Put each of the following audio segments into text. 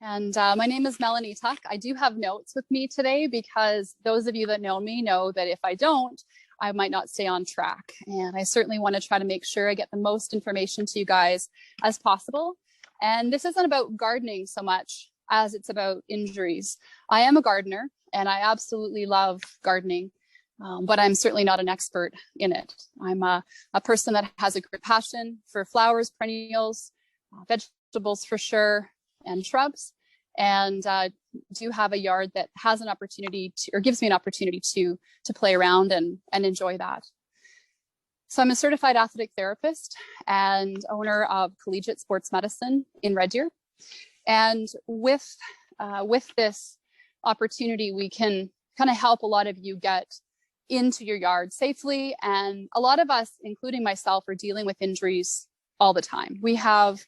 And my name is Melanie Tuck. I do have notes with me today because those of you that know me know that if I don't, I might not stay on track. And I certainly want to try to make sure I get the most information to you guys as possible. And this isn't about gardening so much as it's about injuries. I am a gardener and I absolutely love gardening, but I'm certainly not an expert in it. I'm a person that has a great passion for flowers, perennials, vegetables for sure, and shrubs, and do have a yard that has an opportunity to, or gives me an opportunity to play around and enjoy that. So I'm a certified athletic therapist and owner of Collegiate Sports Medicine in Red Deer. And with this opportunity, we can kind of help a lot of you get into your yard safely. And a lot of us, including myself, are dealing with injuries all the time. We have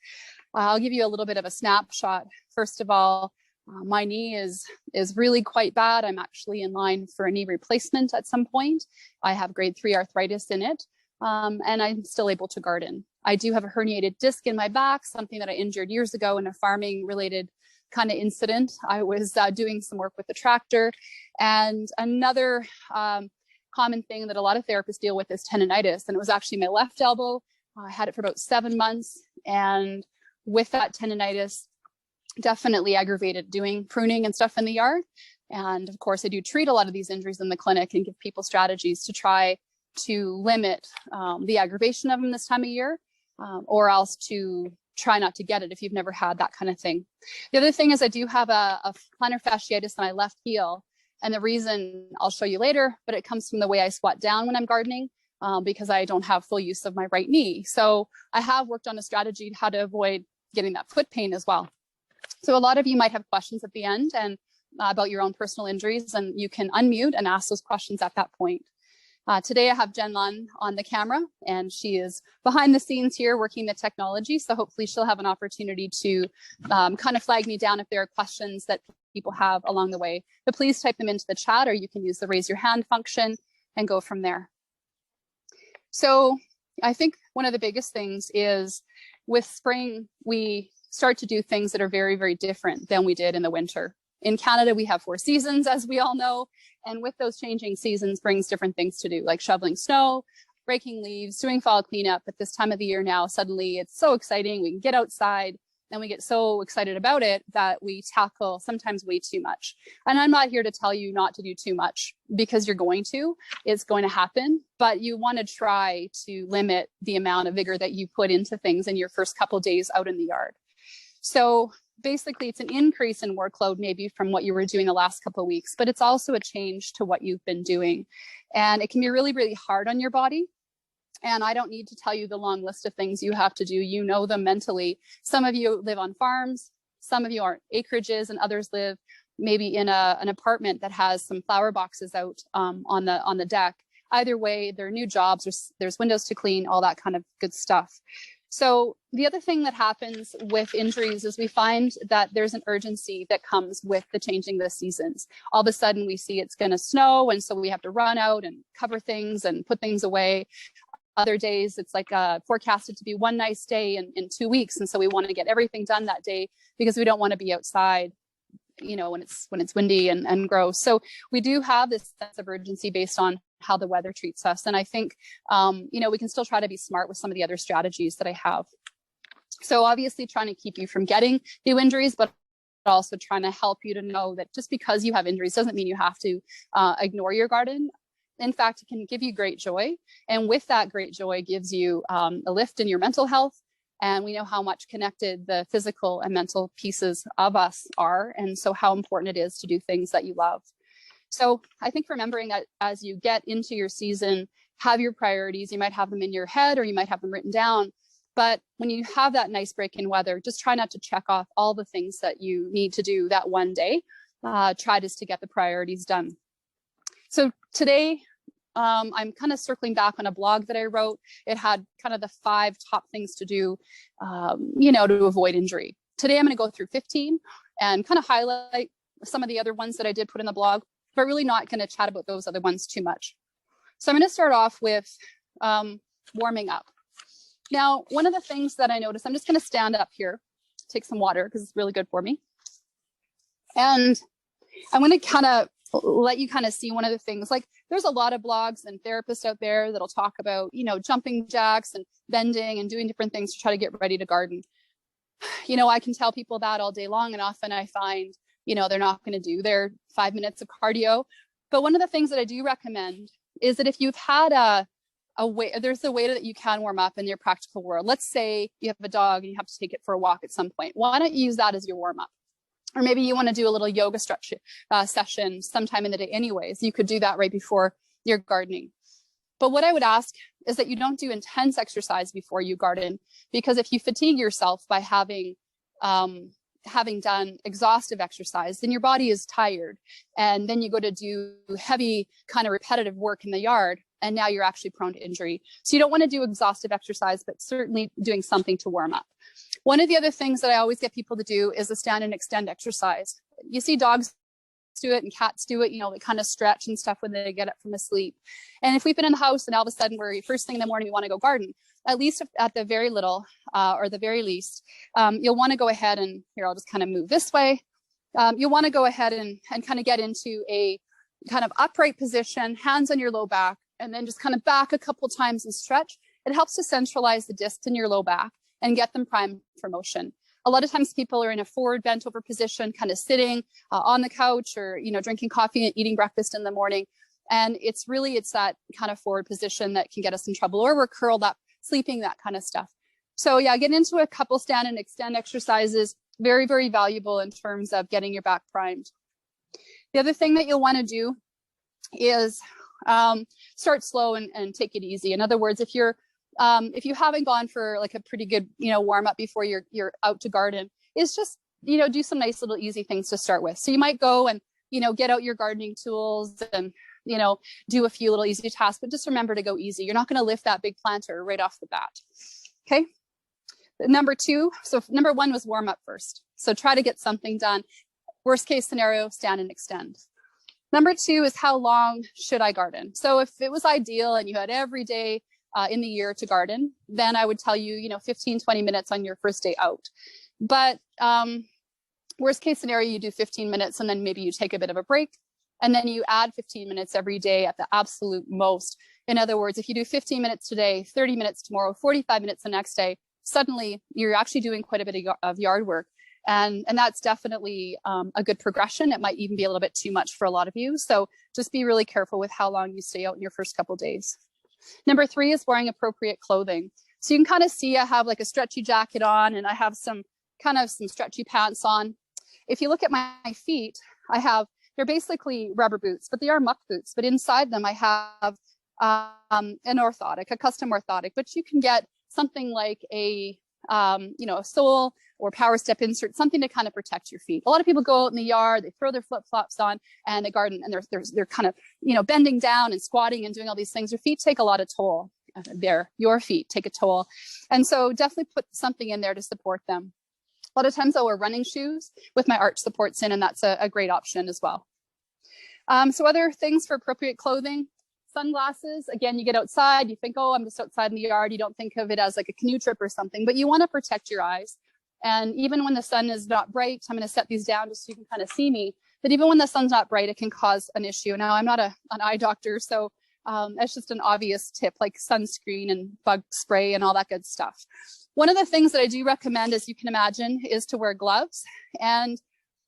I'll give you a little bit of a snapshot. First of all, my knee is really quite bad. I'm actually in line for a knee replacement at some point. I have grade 3 arthritis in it, and I'm still able to garden. I do have a herniated disc in my back, something that I injured years ago in a farming related kind of incident. I was doing some work with the tractor, and another common thing that a lot of therapists deal with is tendonitis, and it was actually my left elbow. I had it for about 7 months, and with that tendonitis, definitely aggravated doing pruning and stuff in the yard. And of course, I do treat a lot of these injuries in the clinic and give people strategies to try to limit the aggravation of them this time of year, or else to try not to get it if you've never had that kind of thing. The other thing is I do have a plantar fasciitis on my left heel. And the reason I'll show you later, but it comes from the way I squat down when I'm gardening. Because I don't have full use of my right knee. So I have worked on a strategy how to avoid getting that foot pain as well. So a lot of you might have questions at the end and about your own personal injuries, and you can unmute and ask those questions at that point. Today I have Jen Lunn on the camera, and she is behind the scenes here working the technology. So hopefully she'll have an opportunity to kind of flag me down if there are questions that people have along the way. But please type them into the chat, or you can use the raise your hand function and go from there. So I think one of the biggest things is with spring, we start to do things that are very, very different than we did in the winter. In Canada, we have 4 seasons, as we all know. And with those changing seasons brings different things to do, like shoveling snow, breaking leaves, doing fall cleanup. At this time of the year now, suddenly it's so exciting. We can get outside and we get so excited about it that we tackle sometimes way too much. And I'm not here to tell you not to do too much, because you're going to, it's going to happen, but you want to try to limit the amount of vigor that you put into things in your first couple of days out in the yard. So basically it's an increase in workload maybe from what you were doing the last couple of weeks, but it's also a change to what you've been doing. And it can be really, really hard on your body. And I don't need to tell you the long list of things you have to do. You know them mentally. Some of you live on farms, some of you are acreages, and others live maybe in an apartment that has some flower boxes out on the deck. Either way, there are new jobs, there's windows to clean, all that kind of good stuff. So the other thing that happens with injuries is we find that there's an urgency that comes with the changing the seasons. All of a sudden we see it's going to snow, and so we have to run out and cover things and put things away. Other days, it's like forecasted to be one nice day in 2 weeks. And so we want to get everything done that day because we don't want to be outside, you know, when it's windy and gross. So we do have this sense of urgency based on how the weather treats us. And I think, you know, we can still try to be smart with some of the other strategies that I have. So obviously trying to keep you from getting new injuries, but also trying to help you to know that just because you have injuries doesn't mean you have to ignore your garden. In fact, it can give you great joy. And with that great joy gives you a lift in your mental health. And we know how much connected the physical and mental pieces of us are. And so how important it is to do things that you love. So I think remembering that as you get into your season, have your priorities. You might have them in your head or you might have them written down. But when you have that nice break in weather, just try not to check off all the things that you need to do that one day. Try just to get the priorities done. So today, I'm kind of circling back on a blog that I wrote. It had kind of the 5 top things to do, you know, to avoid injury. Today, I'm going to go through 15 and kind of highlight some of the other ones that I did put in the blog, but really not going to chat about those other ones too much. So I'm going to start off with warming up. Now, one of the things that I noticed, I'm just going to stand up here, take some water because it's really good for me. And I'm going to kind of let you kind of see one of the things. Like, there's a lot of blogs and therapists out there that'll talk about, you know, jumping jacks and bending and doing different things to try to get ready to garden. You know, I can tell people that all day long, and often I find, you know, they're not going to do their 5 minutes of cardio. But one of the things that I do recommend is that if you've had a way, there's a way that you can warm up in your practical world. Let's say you have a dog and you have to take it for a walk at some point. Why not use that as your warm up? Or maybe you want to do a little yoga stretch session sometime in the day anyways. You could do that right before you're gardening. But what I would ask is that you don't do intense exercise before you garden, because if you fatigue yourself by having done exhaustive exercise, then your body is tired. And then you go to do heavy kind of repetitive work in the yard, and now you're actually prone to injury. So you don't want to do exhaustive exercise, but certainly doing something to warm up. One of the other things that I always get people to do is a stand and extend exercise. You see dogs do it and cats do it, you know, they kind of stretch and stuff when they get up from asleep. And if we've been in the house and all of a sudden we're first thing in the morning, we want to go garden, at least at the very little or the very least, you'll want to go ahead and here, I'll just kind of move this way. You'll want to go ahead and kind of get into a kind of upright position, hands on your low back, and then just kind of back a couple times and stretch. It helps to centralize the discs in your low back and get them primed for motion. A lot of times people are in a forward bent over position, kind of sitting on the couch or, you know, drinking coffee and eating breakfast in the morning. And it's that kind of forward position that can get us in trouble, or we're curled up, sleeping, that kind of stuff. So yeah, get into a couple stand and extend exercises. Very, very valuable in terms of getting your back primed. The other thing that you'll want to do is start slow and take it easy. In other words, if you haven't gone for like a pretty good, you know, warm up before you're out to garden, is just, you know, do some nice little easy things to start with. So you might go and, you know, get out your gardening tools and, you know, do a few little easy tasks, but just remember to go easy. You're not going to lift that big planter right off the bat. Okay. Number one was warm up first. So try to get something done. Worst case scenario, stand and extend. Number two is, how long should I garden? So if it was ideal and you had every day in the year to garden, then I would tell you, you know, 15, 20 minutes on your first day out. But worst case scenario, you do 15 minutes and then maybe you take a bit of a break, and then you add 15 minutes every day at the absolute most. In other words, if you do 15 minutes today, 30 minutes tomorrow, 45 minutes the next day, suddenly you're actually doing quite a bit of yard work. And that's definitely a good progression. It might even be a little bit too much for a lot of you. So just be really careful with how long you stay out in your first couple of days. Number three is wearing appropriate clothing. So you can kind of see I have like a stretchy jacket on, and I have some stretchy pants on. If you look at my feet, they're basically rubber boots, but they are muck boots. But inside them, I have an orthotic, a custom orthotic, but you can get something like a sole or power step insert, something to kind of protect your feet. A lot of people go out in the yard, they throw their flip-flops on and they garden, and they're kind of, you know, bending down and squatting and doing all these things. Your feet take a lot of toll there. Your feet take a toll. And so definitely put something in there to support them. A lot of times I'll wear running shoes with my arch supports in, and that's a great option as well. So other things for appropriate clothing, sunglasses. Again, you get outside, you think, oh, I'm just outside in the yard. You don't think of it as like a canoe trip or something, but you want to protect your eyes. And even when the sun is not bright, I'm going to set these down just so you can kind of see me, but even when the sun's not bright, it can cause an issue. Now, I'm not an eye doctor, so that's just an obvious tip, like sunscreen and bug spray and all that good stuff. One of the things that I do recommend, as you can imagine, is to wear gloves. And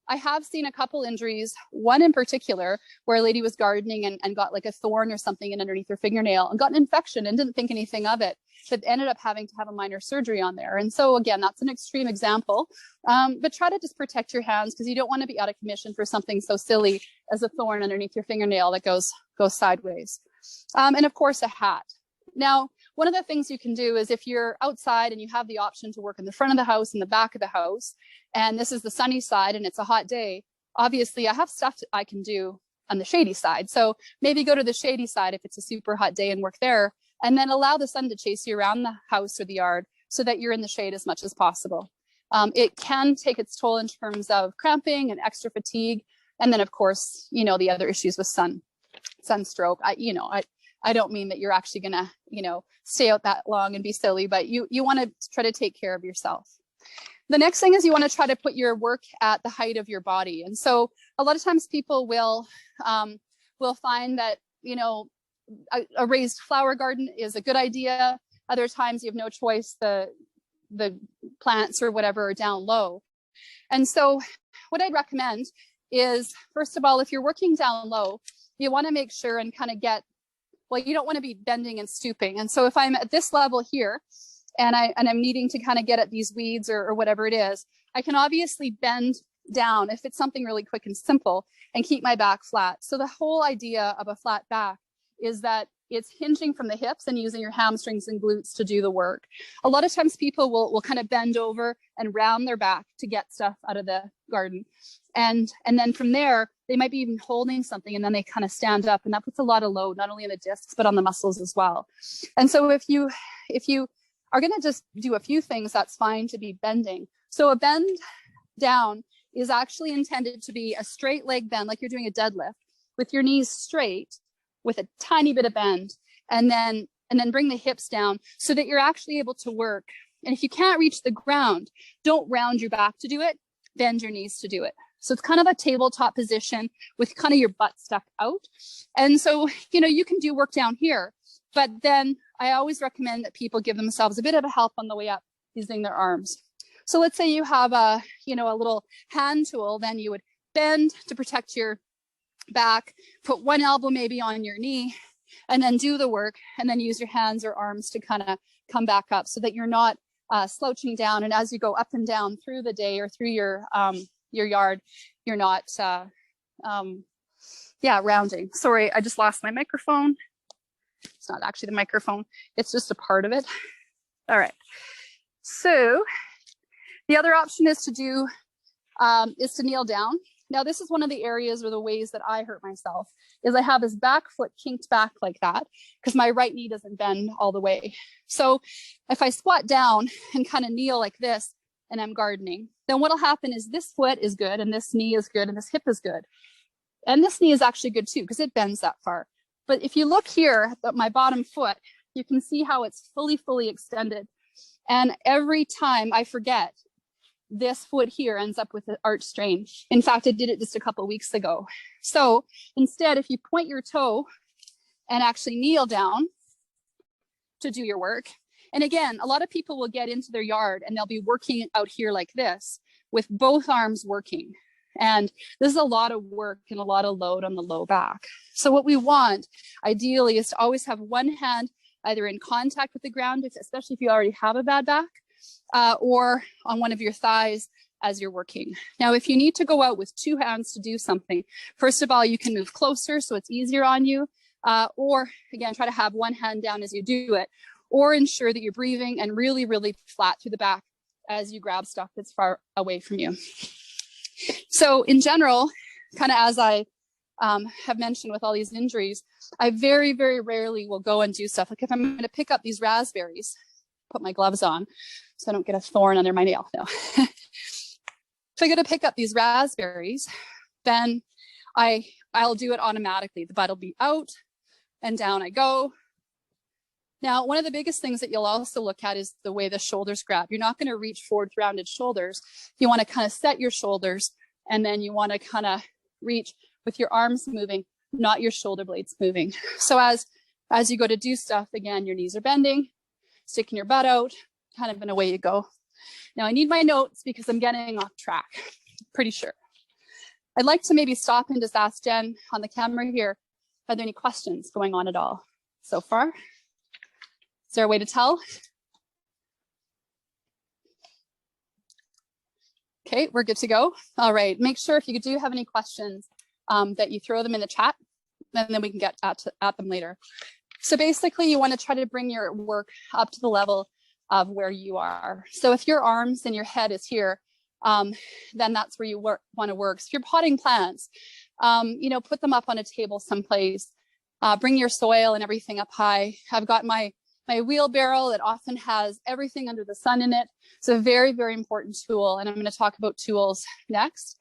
I have seen a couple injuries, one in particular, where a lady was gardening and got like a thorn or something in underneath her fingernail and got an infection and didn't think anything of it, but ended up having to have a minor surgery on there. And so again, that's an extreme example, but try to just protect your hands, because you don't want to be out of commission for something so silly as a thorn underneath your fingernail that goes sideways. And of course, a hat. Now, one of the things you can do is, if you're outside and you have the option to work in the front of the house and the back of the house, and this is the sunny side and it's a hot day, obviously I have stuff I can do on the shady side. So maybe go to the shady side if it's a super hot day and work there, and then allow the sun to chase you around the house or the yard so that you're in the shade as much as possible. It can take its toll in terms of cramping and extra fatigue. And then of course, you know, the other issues with sunstroke. I don't mean that you're actually gonna, you know, stay out that long and be silly, but you want to try to take care of yourself. The next thing is you want to try to put your work at the height of your body. And so a lot of times people will find that, you know, a raised flower garden is a good idea. Other times you have no choice. The plants or whatever are down low. And so what I'd recommend is, first of all, if you're working down low, you want to make sure and kind of get, well, you don't want to be bending and stooping. And so if I'm at this level here and I'm needing to kind of get at these weeds or whatever it is, I can obviously bend down if it's something really quick and simple and keep my back flat. So the whole idea of a flat back is that it's hinging from the hips and using your hamstrings and glutes to do the work. A lot of times people will kind of bend over and round their back to get stuff out of the garden. And then from there, they might be even holding something and then they kind of stand up, and that puts a lot of load, not only on the discs, but on the muscles as well. And so if you are going to just do a few things, that's fine to be bending. So a bend down is actually intended to be a straight leg bend, like you're doing a deadlift, with your knees straight, with a tiny bit of bend, and then bring the hips down so that you're actually able to work. And if you can't reach the ground, don't round your back to do it, bend your knees to do it. So it's kind of a tabletop position with kind of your butt stuck out. And so, you know, you can do work down here, but then I always recommend that people give themselves a bit of a help on the way up using their arms. So let's say you have a little hand tool, then you would bend to protect your back, put one elbow maybe on your knee, and then do the work, and then use your hands or arms to kind of come back up so that you're not slouching down. And as you go up and down through the day or through your yard, you're not rounding. Sorry, I just lost my microphone. It's not actually the microphone, it's just a part of it. All right, so the other option is to kneel down. Now, this is one of the areas or the ways that I hurt myself, is I have this back foot kinked back like that because my right knee doesn't bend all the way. So if I squat down and kind of kneel like this and I'm gardening, then what'll happen is this foot is good and this knee is good and this hip is good. And this knee is actually good too because it bends that far. But if you look here at my bottom foot, you can see how it's fully extended. And every time I forget, this foot here ends up with an arch strain. In fact, I did it just a couple of weeks ago. So instead, if you point your toe and actually kneel down to do your work, and again, a lot of people will get into their yard and they'll be working out here like this with both arms working. And this is a lot of work and a lot of load on the low back. So what we want ideally is to always have one hand either in contact with the ground, especially if you already have a bad back, or on one of your thighs as you're working. Now, if you need to go out with two hands to do something, first of all, you can move closer so it's easier on you, or again, try to have one hand down as you do it, or ensure that you're breathing and really flat through the back as you grab stuff that's far away from you. So in general, kind of as I have mentioned with all these injuries, I very rarely will go and do stuff. Like if I'm going to pick up these raspberries, put my gloves on so I don't get a thorn under my nail. No. If I go to pick up these raspberries, then I'll do it automatically. The butt will be out and down I go. Now, one of the biggest things that you'll also look at is the way the shoulders grab. You're not going to reach forward with rounded shoulders. You want to kind of set your shoulders, and then you want to kind of reach with your arms moving, not your shoulder blades moving. So as you go to do stuff, again, your knees are bending, sticking your butt out, kind of, and away you go. Now I need my notes because I'm getting off track, pretty sure. I'd like to maybe stop and just ask Jen on the camera here, are there any questions going on at all so far? Is there a way to tell? Okay, we're good to go. All right, make sure if you do have any questions that you throw them in the chat, and then we can get at them later. So basically you want to try to bring your work up to the level of where you are. So if your arms and your head is here, then that's where you want to work. So if you're potting plants, put them up on a table someplace, bring your soil and everything up high. I've got my wheelbarrow that often has everything under the sun in it. It's a very important tool, and I'm going to talk about tools next.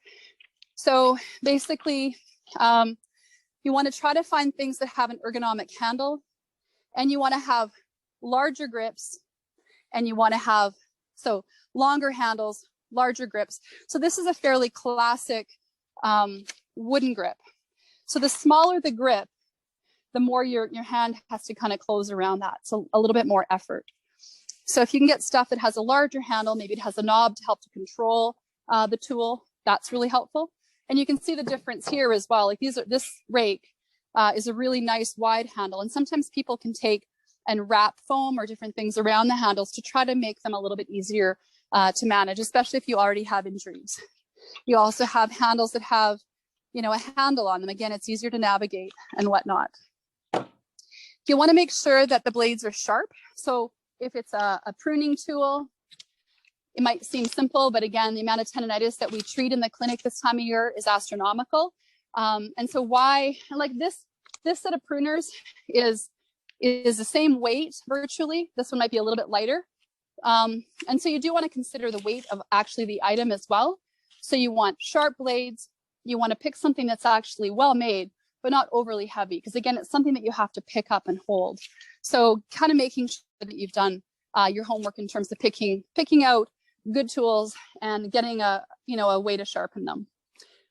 So basically, you want to try to find things that have an ergonomic handle, and you want to have larger grips, and you want to have, so longer handles, larger grips. So this is a fairly classic wooden grip. So the smaller the grip, the more your hand has to kind of close around that. So a little bit more effort. So if you can get stuff that has a larger handle, maybe it has a knob to help to control the tool, that's really helpful. And you can see the difference here as well. Like this rake is a really nice wide handle. And sometimes people can take and wrap foam or different things around the handles to try to make them a little bit easier to manage, especially if you already have injuries. You also have handles that have, you know, a handle on them. Again, it's easier to navigate and whatnot. You want to make sure that the blades are sharp. So if it's a pruning tool, it might seem simple, but again, the amount of tendonitis that we treat in the clinic this time of year is astronomical. And so why, like this set of pruners is the same weight virtually. This one might be a little bit lighter. And so you do want to consider the weight of actually the item as well. So you want sharp blades. You want to pick something that's actually well made, but not overly heavy, because again, it's something that you have to pick up and hold. So kind of making sure that you've done your homework in terms of picking out good tools and getting a way to sharpen them.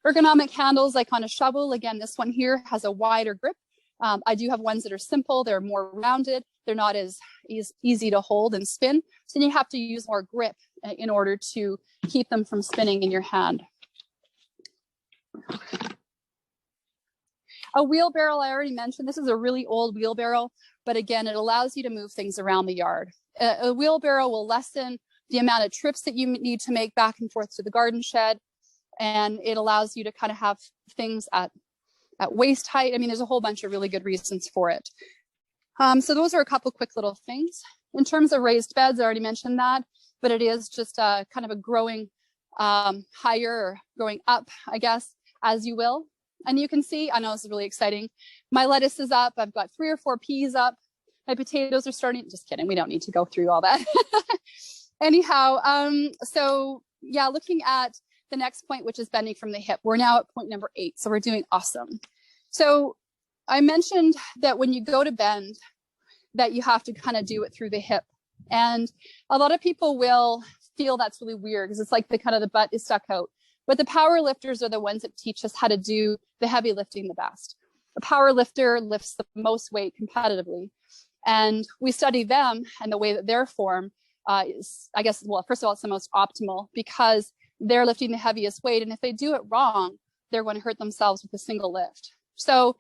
Ergonomic handles, like on a shovel. Again, this one here has a wider grip. I do have ones that are simple. They're more rounded. They're not as easy to hold and spin. So you have to use more grip in order to keep them from spinning in your hand. A wheelbarrow, I already mentioned, this is a really old wheelbarrow, but again, it allows you to move things around the yard. A wheelbarrow will lessen the amount of trips that you need to make back and forth to the garden shed, and it allows you to kind of have things at waist height. I mean, there's a whole bunch of really good reasons for it. So those are a couple quick little things. In terms of raised beds, I already mentioned that, but it is just kind of a growing higher or growing up, I guess, as you will. And you can see, I know this is really exciting. My lettuce is up. I've got 3 or 4 peas up. My potatoes are starting. Just kidding. We don't need to go through all that. Anyhow, so yeah, looking at the next point, which is bending from the hip. We're now at point number 8. So we're doing awesome. So I mentioned that when you go to bend, that you have to kind of do it through the hip. And a lot of people will feel that's really weird because it's like the butt is stuck out. But the power lifters are the ones that teach us how to do the heavy lifting the best. A power lifter lifts the most weight competitively. And we study them and the way that they're formed is, I guess, well, first of all, it's the most optimal because they're lifting the heaviest weight. And if they do it wrong, they're going to hurt themselves with a single lift. So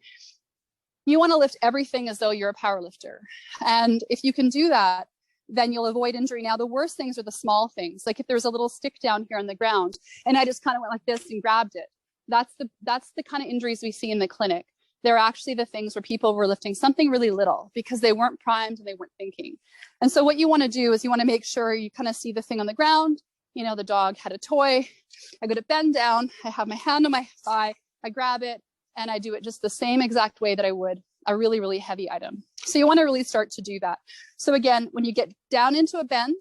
you want to lift everything as though you're a power lifter. And if you can do that, then you'll avoid injury. Now, the worst things are the small things. Like if there's a little stick down here on the ground and I just kind of went like this and grabbed it. That's the kind of injuries we see in the clinic. They're actually the things where people were lifting something really little because they weren't primed and they weren't thinking. And so what you want to do is you want to make sure you kind of see the thing on the ground. You know, the dog had a toy. I go to bend down. I have my hand on my thigh. I grab it and I do it just the same exact way that I would a really, really heavy item. So you want to really start to do that. So again, when you get down into a bend,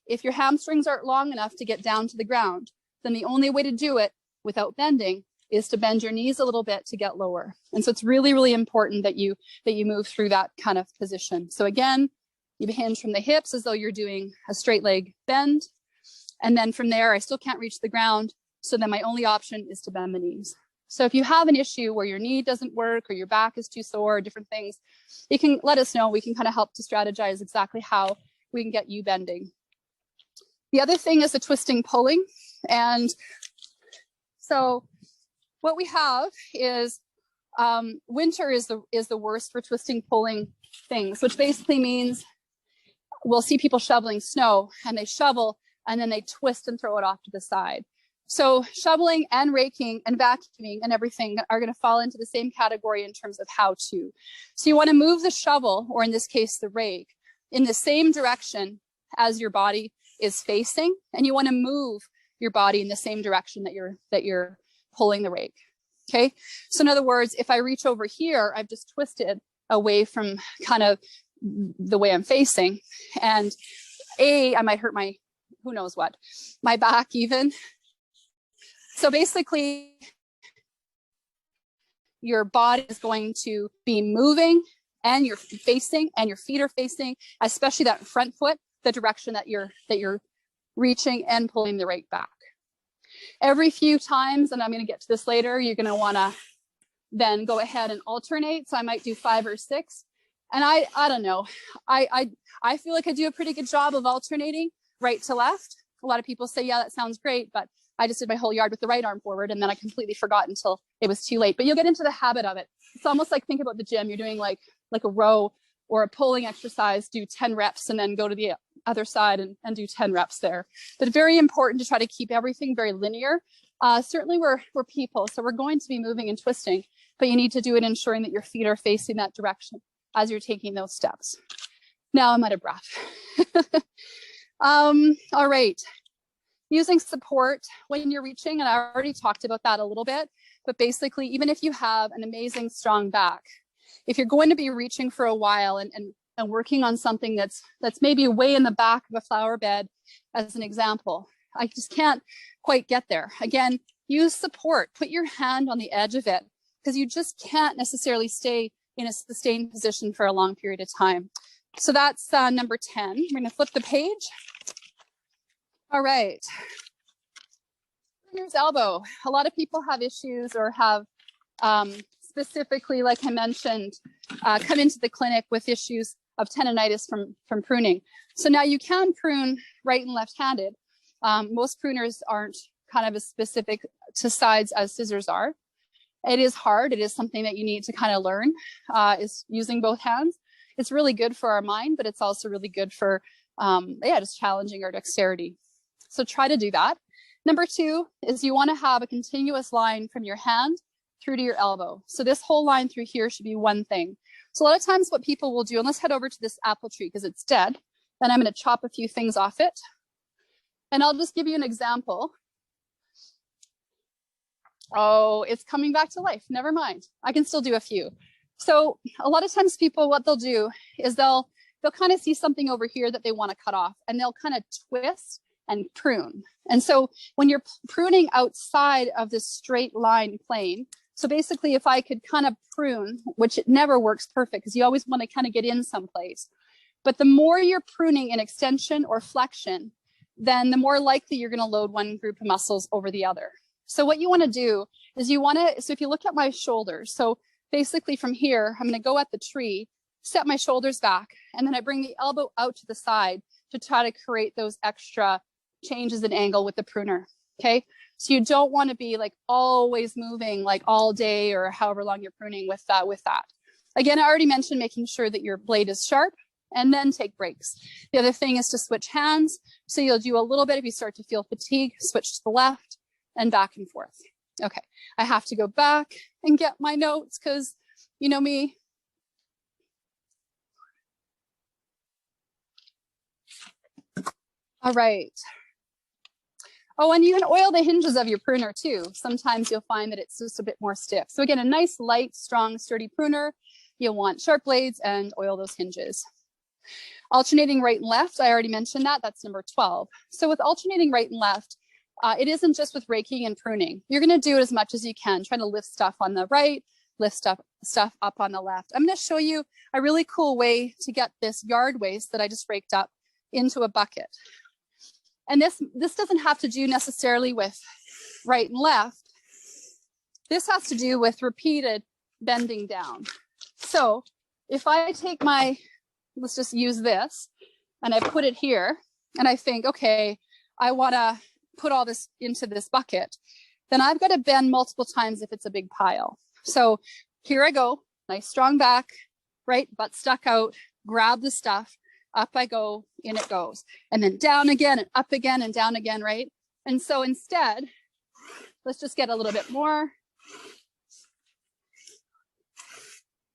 if your hamstrings aren't long enough to get down to the ground, then the only way to do it without bending is to bend your knees a little bit to get lower. And so it's really, really important that you move through that kind of position. So again, you hinge from the hips as though you're doing a straight leg bend. And then from there, I still can't reach the ground. So then my only option is to bend the knees. So if you have an issue where your knee doesn't work or your back is too sore or different things, you can let us know. We can kind of help to strategize exactly how we can get you bending. The other thing is the twisting pulling. And so what we have is winter is the worst for twisting pulling things, which basically means we'll see people shoveling snow and they shovel and then they twist and throw it off to the side. So shoveling and raking and vacuuming and everything are going to fall into the same category in terms of how to. So you want to move the shovel, or in this case, the rake, in the same direction as your body is facing. And you want to move your body in the same direction that you're pulling the rake. Okay. So in other words, if I reach over here, I've just twisted away from kind of the way I'm facing. And I might hurt my, who knows what, my back even. So basically, your body is going to be moving and you're facing and your feet are facing, especially that front foot, the direction that you're reaching and pulling the rake back. Every few times, and I'm going to get to this later, you're going to want to then go ahead and alternate. So I might do 5 or 6. And I don't know. I feel like I do a pretty good job of alternating right to left. A lot of people say, yeah, that sounds great, but I just did my whole yard with the right arm forward, and then I completely forgot until it was too late. But you'll get into the habit of it. It's almost like, think about the gym. You're doing like a row or a pulling exercise, do 10 reps and then go to the other side and do 10 reps there. But very important to try to keep everything very linear. Certainly we're people, so we're going to be moving and twisting, but you need to do it ensuring that your feet are facing that direction as you're taking those steps. Now I'm out of breath. All right. Using support when you're reaching, and I already talked about that a little bit, but basically, even if you have an amazing strong back, if you're going to be reaching for a while and working on something that's maybe way in the back of a flower bed, as an example, I just can't quite get there. Again, use support, put your hand on the edge of it, because you just can't necessarily stay in a sustained position for a long period of time. So that's number 10. We're going to flip the page. All right. Pruner's elbow. A lot of people have issues or have specifically, like I mentioned, come into the clinic with issues of tendonitis from pruning. So now you can prune right and left-handed. Most pruners aren't kind of as specific to sides as scissors are. It is hard. It is something that you need to kind of learn, is using both hands. It's really good for our mind, but it's also really good for, just challenging our dexterity. So try to do that. Number 2 is you want to have a continuous line from your hand through to your elbow. So this whole line through here should be one thing. So a lot of times what people will do, and let's head over to this apple tree because it's dead. Then I'm going to chop a few things off it. And I'll just give you an example. Oh, it's coming back to life. Never mind. I can still do a few. So a lot of times people, what they'll do is they'll kind of see something over here that they want to cut off, and they'll kind of twist and prune. And so when you're pruning outside of this straight line plane, so basically if I could kind of prune, which it never works perfect because you always want to kind of get in someplace, but the more you're pruning in extension or flexion, then the more likely you're going to load one group of muscles over the other. So what you want to do is so if you look at my shoulders, so basically from here, I'm going to go at the tree, set my shoulders back, and then I bring the elbow out to the side to try to create those extra changes in angle with the pruner. Okay. So you don't want to be like always moving like all day or however long you're pruning with that. Again, I already mentioned making sure that your blade is sharp and then take breaks. The other thing is to switch hands. So you'll do a little bit if you start to feel fatigue, switch to the left and back and forth. Okay. I have to go back and get my notes because you know me. All right. Oh, and you can oil the hinges of your pruner too. Sometimes you'll find that it's just a bit more stiff. So again, a nice, light, strong, sturdy pruner. You'll want sharp blades and oil those hinges. Alternating right and left, I already mentioned that. That's number 12. So with alternating right and left, it isn't just with raking and pruning. You're going to do it as much as you can, trying to lift stuff on the right, lift stuff up on the left. I'm going to show you a really cool way to get this yard waste that I just raked up into a bucket. And this doesn't have to do necessarily with right and left. This has to do with repeated bending down. So if I take let's just use this, and I put it here, and I think, okay, I want to put all this into this bucket, then I've got to bend multiple times if it's a big pile. So here I go, nice strong back, right, butt stuck out, grab the stuff, up I go, in it goes, and then down again and up again and down again, right? And so instead, let's just get a little bit more.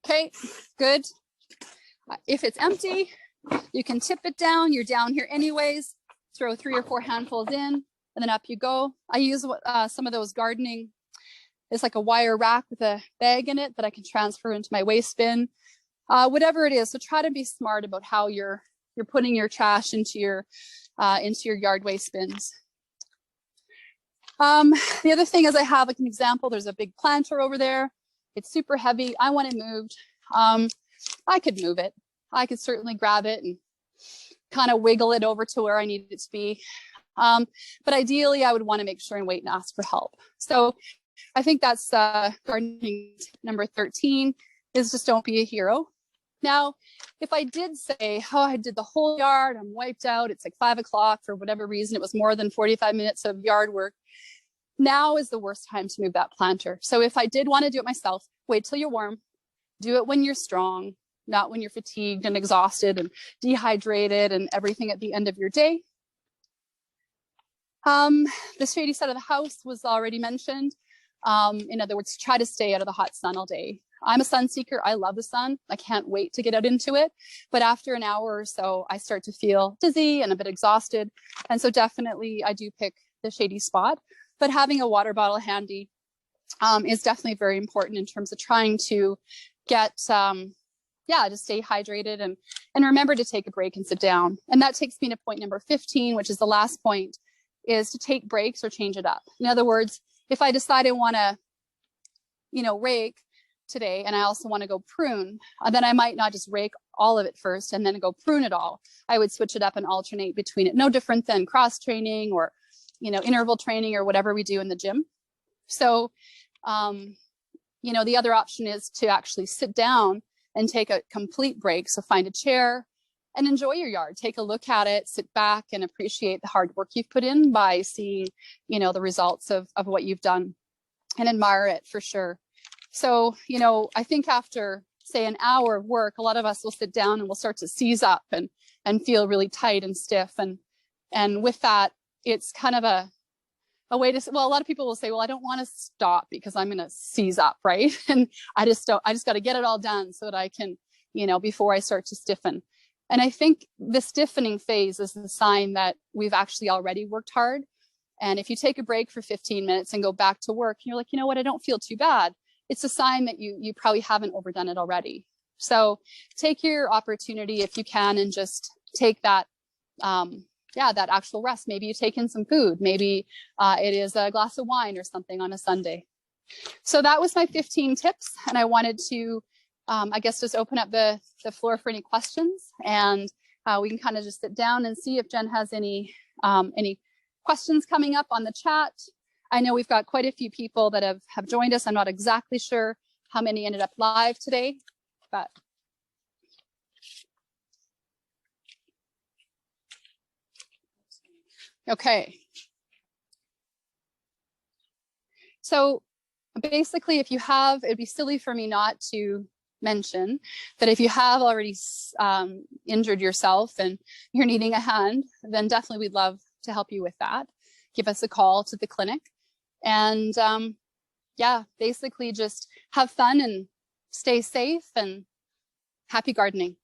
Okay, good. If it's empty, you can tip it down. You're down here anyways. Throw 3 or 4 handfuls in, and then up you go. I use some of those gardening. It's like a wire rack with a bag in it that I can transfer into my waste bin. Whatever it is. So try to be smart about how you're putting your trash into your yard waste bins. The other thing is I have like an example. There's a big planter over there. It's super heavy. I want it moved. I could move it. I could certainly grab it and kind of wiggle it over to where I need it to be. But ideally, I would want to make sure and wait and ask for help. So I think that's gardening tip number 13 is just don't be a hero. Now, if I did say, oh, I did the whole yard, I'm wiped out, it's like 5 o'clock for whatever reason, it was more than 45 minutes of yard work, now is the worst time to move that planter. So if I did want to do it myself, wait till you're warm, do it when you're strong, not when you're fatigued and exhausted and dehydrated and everything at the end of your day. The shady side of the house was already mentioned. In other words, try to stay out of the hot sun all day. I'm a sun seeker. I love the sun. I can't wait to get out into it. But after an hour or so, I start to feel dizzy and a bit exhausted. And so definitely I do pick the shady spot. But having a water bottle handy is definitely very important in terms of trying to get, to stay hydrated and remember to take a break and sit down. And that takes me to point number 15, which is the last point, is to take breaks or change it up. In other words, if I decide I want to, rake today and I also want to go prune, then I might not just rake all of it first and then go prune it all. I would switch it up and alternate between it. No different than cross training or, interval training or whatever we do in the gym. So, the other option is to actually sit down and take a complete break. So find a chair and enjoy your yard. Take a look at it, sit back and appreciate the hard work you've put in by seeing, the results of what you've done and admire it for sure. So, I think after, say, an hour of work, a lot of us will sit down and we'll start to seize up and feel really tight and stiff. And with that, it's kind of a way to, well, a lot of people will say, well, I don't want to stop because I'm going to seize up, right? And I just got to get it all done so that I can, before I start to stiffen. And I think the stiffening phase is the sign that we've actually already worked hard. And if you take a break for 15 minutes and go back to work, you're like, you know what, I don't feel too bad. It's a sign that you probably haven't overdone it already. So take your opportunity if you can and just take that, that actual rest. Maybe you take in some food. Maybe it is a glass of wine or something on a Sunday. So that was my 15 tips. And I wanted to, just open up the floor for any questions. And we can kind of just sit down and see if Jen has any questions coming up on the chat. I know we've got quite a few people that have joined us. I'm not exactly sure how many ended up live today, but okay. So basically, if you have, it'd be silly for me not to mention that if you have already injured yourself and you're needing a hand, then definitely we'd love to help you with that. Give us a call to the clinic. And basically just have fun and stay safe and happy gardening.